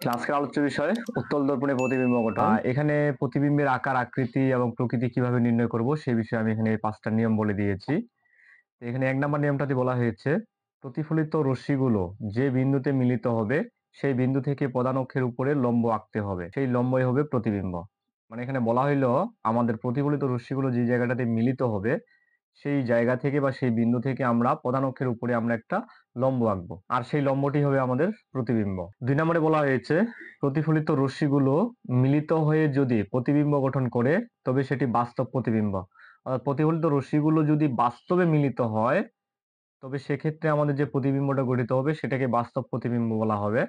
আজকের আলোচ্য বিষয় উত্তল দর্পণে প্রতিবিম্ব গঠন। এখানে প্রতিবিম্বের আকার, আকৃতি এবং প্রকৃতি কিভাবে নির্ণয় করব সেই বিষয়ে আমি এখানে 5টা নিয়ম বলে দিয়েছি। তো এখানে 1 নাম্বার নিয়মটাতে বলা হয়েছে প্রতিফলিত রশ্মিগুলো যে বিন্দুতে মিলিত হবে সেই বিন্দু থেকে প্রধান অক্ষের উপরে লম্ব আঁকতে হবে। সেই লম্বই হবে প্রতিবিম্ব। মানে এখানে বলা হইলো আমাদের প্রতিফলিত রশ্মিগুলো যে জায়গাটাতে মিলিত হবে সেই জায়গা থেকে বা সেই বিন্দু থেকে আমরা প্রধান অক্ষের উপরে আমরা একটা লম্ব আঁকবো আর সেই লম্বটি হবে আমাদের প্রতিবিম্ব। 2 নম্বরে বলা হয়েছে প্রতিফলিত রশ্মিগুলো মিলিত হয়ে যদি প্রতিবিম্ব গঠন করে তবে সেটি বাস্তব প্রতিবিম্ব। অর্থাৎ প্রতিফলিত রশ্মিগুলো যদি বাস্তবে মিলিত হয় তবে সেক্ষেত্রে আমাদের যে প্রতিবিম্বটা গঠিত হবে সেটাকে বাস্তব প্রতিবিম্ব বলা হবে।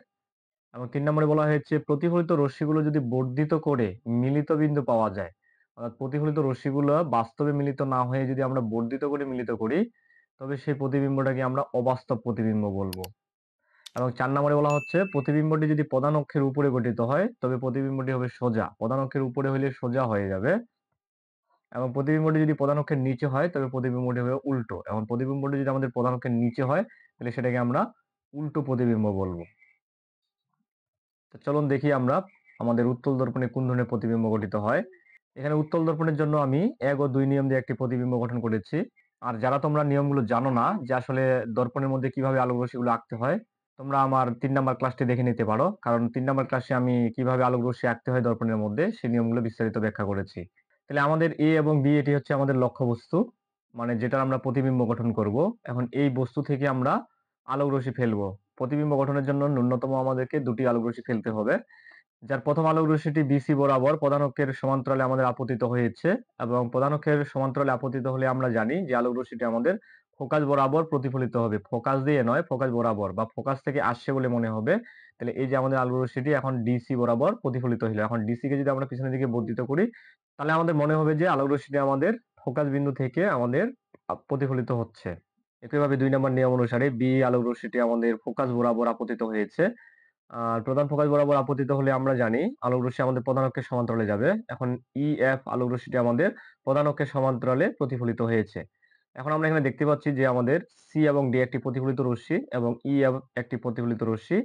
এবং 3 নম্বরে বলা হয়েছে প্রতিফলিত রশ্মিগুলো যদি বর্ধিত করে মিলিত বিন্দু পাওয়া যায়, অর্থাৎ প্রতিফলিত রশ্মিগুলো বাস্তবে মিলিত না হয়ে যদি আমরা বর্ধিত করে মিলিত করি তবে সেই প্রতিবিম্বটাকে আমরা অবাস্তব প্রতিবিম্ব বলবো। এবং 4 নম্বরে বলা হচ্ছে প্রতিবিম্বটি যদি প্রধান অক্ষের উপরে গঠিত হয় তবে প্রতিবিম্বটি হবে সোজা। প্রধান অক্ষের উপরে হলে সোজা হয়ে যাবে। এবং প্রতিবিম্বটি যদি প্রধান অক্ষের নিচে হয় তবে প্রতিবিম্বটি হবে উল্টো। এবং প্রতিবিম্বটি যদি আমাদের প্রধান অক্ষের নিচে হয় তাহলে সেটাকে আমরা উল্টো প্রতিবিম্ব বলবো। তো চলুন দেখি আমরা আমাদের উত্তল দর্পণে কোন ধরনের প্রতিবিম্ব গঠিত হয়। এখানে উত্তল দর্পণের জন্য আমি 1 ও 2 নিয়ম দিয়ে একটি প্রতিবিম্ব গঠন করেছি। আর যারা তোমরা নিয়মগুলো জানো না যে আসলে দর্পণের মধ্যে কিভাবে আলোক রশ্মিগুলো আঁকতে হয়, তোমরা আমার 3 নাম্বার ক্লাসটি দেখে নিতে পারো। কারণ 3 নাম্বার ক্লাসে আমি কিভাবে আলোক রশ্মি আঁকতে হয় দর্পণের মধ্যে সেই নিয়মগুলো বিস্তারিত ব্যাখ্যা করেছি। তাহলে আমাদের A এবং B এটি হচ্ছে আমাদের লক্ষ্যবস্তু। মানে যেটার আমরা প্রতিবিম্ব গঠন করব। এখন এই বস্তু থেকে আমরা আলোক রশ্মি ফেলবো। প্রতিবিম্ব গঠনের জন্য ন্যূনতম আমাদেরকে 2 টি আলোক রশ্মি ফেলতে হবে। যার প্রথম আলোক রশ্মিটি বিসি বরাবর প্রধান অক্ষের সমান্তরালে আমাদের আপতিত হয়েছে এবং প্রধান অক্ষের সমান্তরালে আপতিত হলে আমরা জানি যে আলোক রশ্মিটি আমাদের ফোকাস বরাবর প্রতিফলিত হবে। ফোকাস দিয়ে নয়, ফোকাস বরাবর বা ফোকাস থেকে আসছে বলে মনে হবে। তাহলে এই যে আমাদের আলোক রশ্মিটি এখন ডিসি বরাবর প্রতিফলিত হলো। এখন ডিসি কে যদি আমরা পিছনের দিকে বর্ধিত করি তাহলে আমাদের মনে হবে যে আলোক রশ্মিটি আমাদের ফোকাস বিন্দু থেকে আমাদের প্রতিফলিত হচ্ছে। একইভাবে 2 নম্বর নিয়ম অনুসারে বি আলোক রশ্মিটি আমাদের ফোকাস বরাবর আপতিত হয়েছে। আর প্রধান ফোকাস বরাবর আপতিত হলে আমরা জানি আলোক রশ্মি আমাদের প্রধান অক্ষের সমান্তরালে যাবে। এখন ইএফ আলোক রশ্মিটি আমাদের প্রধান অক্ষের সমান্তরালে প্রতিফলিত হয়েছে। এখন আমরা এখানে দেখতে পাচ্ছি যে আমাদের সি এবং ডি একটি প্রতিফলিত রশ্মি এবং ইএফ একটি প্রতিফলিত রশ্মি।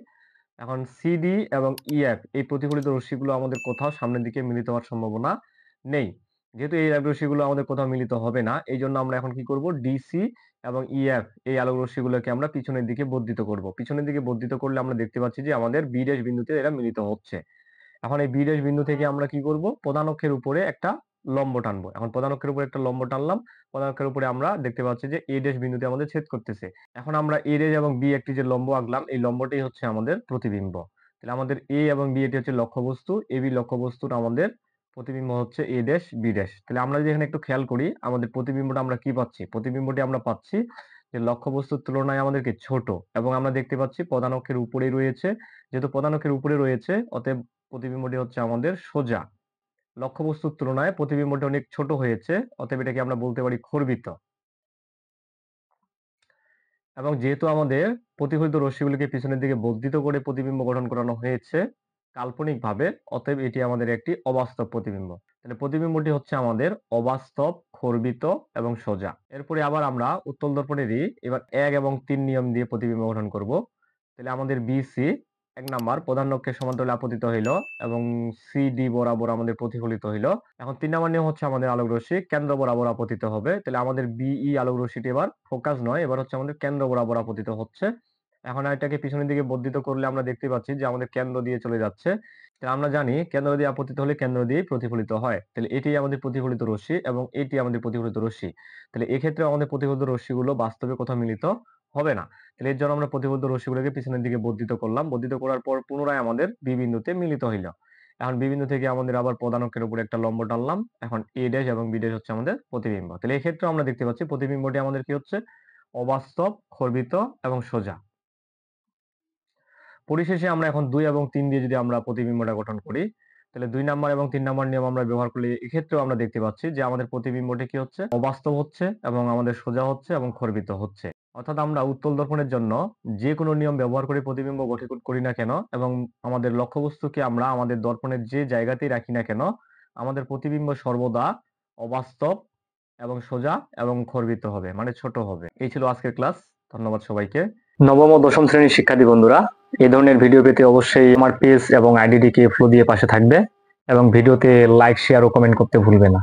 এখন সিডি এবং ইএফ এই প্রতিফলিত রশ্মিগুলো আমাদের কোথাও সামনের দিকে মিলিত হওয়ার সম্ভাবনা নেই। যেহেতু এই রশ্মিগুলো আমাদের কোথাও মিলিত হবে না, এইজন্য আমরা এখন কি করব ডিসি এবং ইএফ এই আলোক রশ্মিগুলোকে আমরা পিছনের দিকে বর্ধিত করব। পিছনের দিকে বর্ধিত করলে আমরা দেখতে পাচ্ছি যে আমাদের বি ড্যাশ বিন্দুতে এরা মিলিত হচ্ছে। এখন এই বি ড্যাশ বিন্দু থেকে আমরা কি করব প্রধান অক্ষের উপরে একটা লম্ব টানবো। এখন প্রধান অক্ষের উপরে একটা লম্ব টানলাম। প্রধান অক্ষের উপরে আমরা দেখতে পাচ্ছি যে এ ড্যাশ বিন্দুতে আমাদের ছেদ করতেছে। এখন আমরা এ ড্যাশ এবং বি একটি যে লম্ব আঁকলাম এই লম্বটাই হচ্ছে আমাদের প্রতিবিম্ব। তাহলে আমাদের এ এবং বি এটি হচ্ছে লক্ষ্যবস্তু, এ বি লক্ষ্যবস্তুর আমাদের প্রতিবিম্ব হচ্ছে এ ড্যাশ বি ড্যাশ। তাহলে আমরা যদি এখানে একটু খেয়াল করি আমাদের প্রতিবিম্বটা আমরা কি পাচ্ছি? প্রতিবিম্বটি আমরা পাচ্ছি যে লক্ষ্যবস্তুর তুলনায় আমাদেরকে ছোট এবং আমরা দেখতে পাচ্ছি প্রধান অক্ষের উপরেই রয়েছে। যেহেতু প্রধান অক্ষের উপরে রয়েছে অতএব প্রতিবিম্বটি হচ্ছে আমাদের সোজা। লক্ষ্যবস্তুর তুলনায় প্রতিবিম্বটি অনেক ছোট হয়েছে অতএব এটাকে আমরা বলতে পারি খর্বিত। এবং যেহেতু আমাদের প্রতিফলিত রশ্মিগুলিকে পিছনের দিকে বর্ধিত করে প্রতিবিম্ব গঠন করানো হয়েছে কাল্পনিকভাবে, অতএব এটি আমাদের একটি অবাস্তব প্রতিবিম্ব। তাহলে প্রতিবিম্বটি হচ্ছে আমাদের অবাস্তব, খর্বিত এবং সোজা। এরপরে আবার আমরা উত্তল দর্পণেরই এবার 1 এবং 3 নিয়ম দিয়ে প্রতিবিম্ব গঠন করব। তাহলে আমাদের বিসি 1 নাম্বার প্রধান অক্ষের সমান্তরালে আপতিত হইল এবং সিডি বরাবর আমাদের প্রতিফলিত হইল। এখন 3 নাম্বার নিয়ম হচ্ছে আমাদের আলোক রশ্মি কেন্দ্র বরাবর আপতিত হবে। তাহলে আমাদের বিই আলোক রশ্মিটি এবার ফোকাস নয়, এবার হচ্ছে আমাদের কেন্দ্র বরাবর আপতিত হচ্ছে। এখন এটাকে পিছনের দিকে বর্ধিত করলে আমরা দেখতে পাচ্ছি যে আমাদের কেন্দ্র দিয়ে চলে যাচ্ছে। তাহলে আমরা জানি কেন্দ্র দিয়ে আপতিত হলে কেন্দ্র দিয়েই প্রতিফলিত হয়। তাহলে এটি আমাদের প্রতিফলিত রশ্মি এবং এটি আমাদের প্রতিফলিত রশ্মি। তাহলে এক্ষেত্রে আমাদের প্রতিফলিত রশ্মিগুলো বাস্তবে কোথাও মিলিত হবে না। তাহলে এর জন্য আমরা প্রতিফলিত রশ্মিগুলোকে পিছনের দিকে বর্ধিত করলাম। বর্ধিত করার পর পুনরায় আমাদের বি বিন্দুতে মিলিত হইল। এখন বি বিন্দু থেকে আমাদের আবার প্রধান অক্ষের উপরে একটা লম্ব টানলাম। এখন এ ড্যাশ এবং বি ড্যাশ হচ্ছে আমাদের প্রতিবিম্ব। তাহলে এই ক্ষেত্রে আমরা দেখতে পাচ্ছি প্রতিবিম্বটি আমাদের কি হচ্ছে অবাস্তব, খর্বিত এবং সোজা। পরিশেষে আমরা এখন 2 এবং 3 দিয়ে যদি আমরা প্রতিবিম্বটা গঠন করি তাহলে 2 নাম্বার এবং 3 নাম্বার নিয়ম আমরা ব্যবহার করলে এক্ষেত্রেও আমরা দেখতে পাচ্ছি যে আমাদের প্রতিবিম্বটি কি হচ্ছে অবাস্তব হচ্ছে এবং আমাদের সোজা হচ্ছে এবং খর্বিত হচ্ছে। অর্থাৎ আমরা উত্তল দর্পণের জন্য যে কোনো নিয়ম ব্যবহার করে প্রতিবিম্ব গঠন করি না কেন এবং আমাদের লক্ষ্যবস্তুকে আমরা আমাদের দর্পণের যে জায়গাতেই রাখি না কেন আমাদের প্রতিবিম্ব সর্বদা অবাস্তব এবং সোজা এবং খর্বিত হবে, মানে ছোট হবে। এই ছিল আজকের ক্লাস। ধন্যবাদ সবাইকে। নবম ও দশম শ্রেণীর শিক্ষার্থী বন্ধুরা, এই ধরনের ভিডিও পেতে অবশ্যই আমার পেজ এবং আইডিটিকে ফলো দিয়ে পাশে থাকবে এবং ভিডিওতে লাইক, শেয়ার ও কমেন্ট করতে ভুলবে না।